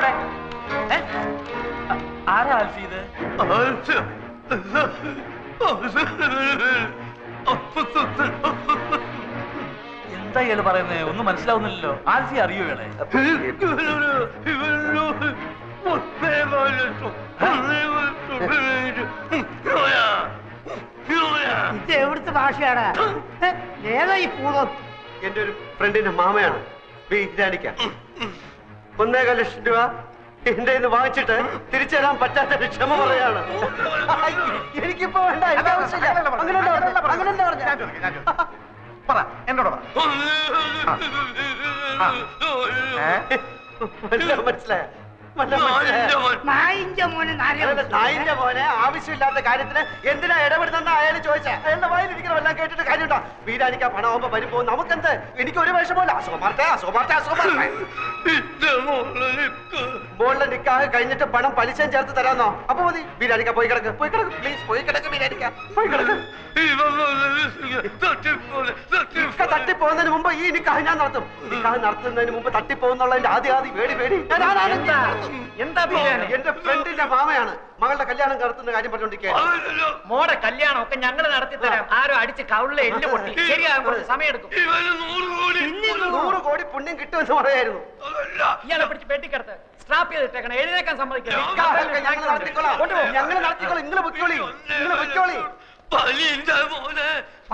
ഇവിടെ. ആരാ ആൽഫി ഇത്? എന്താ ഇയാള് പറയുന്നേ? ഒന്നും മനസ്സിലാവുന്നില്ലല്ലോ. ആൽഫി അറിയോ ഇയാളെ? ഇത് എവിടുത്തെ ഭാഷയാണ്? ഏതാ ഈ പൂതം? എന്റെ ഒരു ഫ്രണ്ടിന്റെ മാമയാണ് വീരാണിക്ക. 1.5 ലക്ഷം രൂപ എന്റെ കയ്യിൽ നിന്ന് വാങ്ങിച്ചിട്ട് തിരിച്ചു തരാൻ പറ്റാത്ത ക്ഷമ പറയാണ്. എനിക്കിപ്പോ വേണ്ട, എനിക്ക് ആവശ്യമില്ല. അങ്ങനെ മനസ്സിലായ നായിന്റെ മോനെ ആവശ്യമില്ലാത്ത കാര്യത്തിന് എന്തിനാ ഇടപെടുന്ന അയാൾ ചോദിച്ചാ? അയാളുടെ വായിലിരിക്കണം എല്ലാം കേട്ടിട്ട് കാര്യമുണ്ടോ? വീരാനിക്ക പണമാകുമ്പോ വരുമ്പോ നമുക്കെന്ത്? എനിക്ക് ഒരു വിഷമല്ല. മോളുടെ നിക്കാഹ് കഴിഞ്ഞിട്ട് പണം പലിശയും ചേർത്ത് തരാന്നോ? അപ്പൊ മതി. വീരാനിക്ക പോയി കിടക്ക്, പ്ലീസ് പോയി കിടക്ക്. വീരാനിക്ക പോയി കിടക്ക്. തട്ടിപ്പോകുന്നതിന് മുമ്പ് ഈ നിക്കാഹ് ഞാൻ നടത്തും. നിക്കാഹ് നടത്തുന്നതിന് മുമ്പ് തട്ടിപ്പോകുന്നുള്ളതിന്റെ ആദ്യ പേടി. എന്റെ ഫ്രണ്ടിന്റെ മാമയാണ് മകളുടെ കല്യാണം നടത്തുന്ന കാര്യം പറഞ്ഞോണ്ടിരിക്കുക. മോടെ കല്യാണം ഒക്കെ ഞങ്ങൾ നടത്തി തരാം. ആരോ അടിച്ച് കവിളിലെ എല്ല് പൊട്ടി. ശരിയാകാൻ കുറച്ച് സമയം എടുക്കും. 100 കോടി പുണ്യം കിട്ടുമെന്ന് പറയായിരുന്നു. ഇയാളെ പിടിച്ച് പെട്ടിക്കടത്ത് സ്ട്രാപ്പ് ചെയ്തിട്ടേക്കണം. എഴുന്നേക്കാൻ സമ്മതിക്കില്ല. ഞങ്ങൾ നടത്തിക്കോളാം. നിങ്ങൾ പൊയ്ക്കോളി.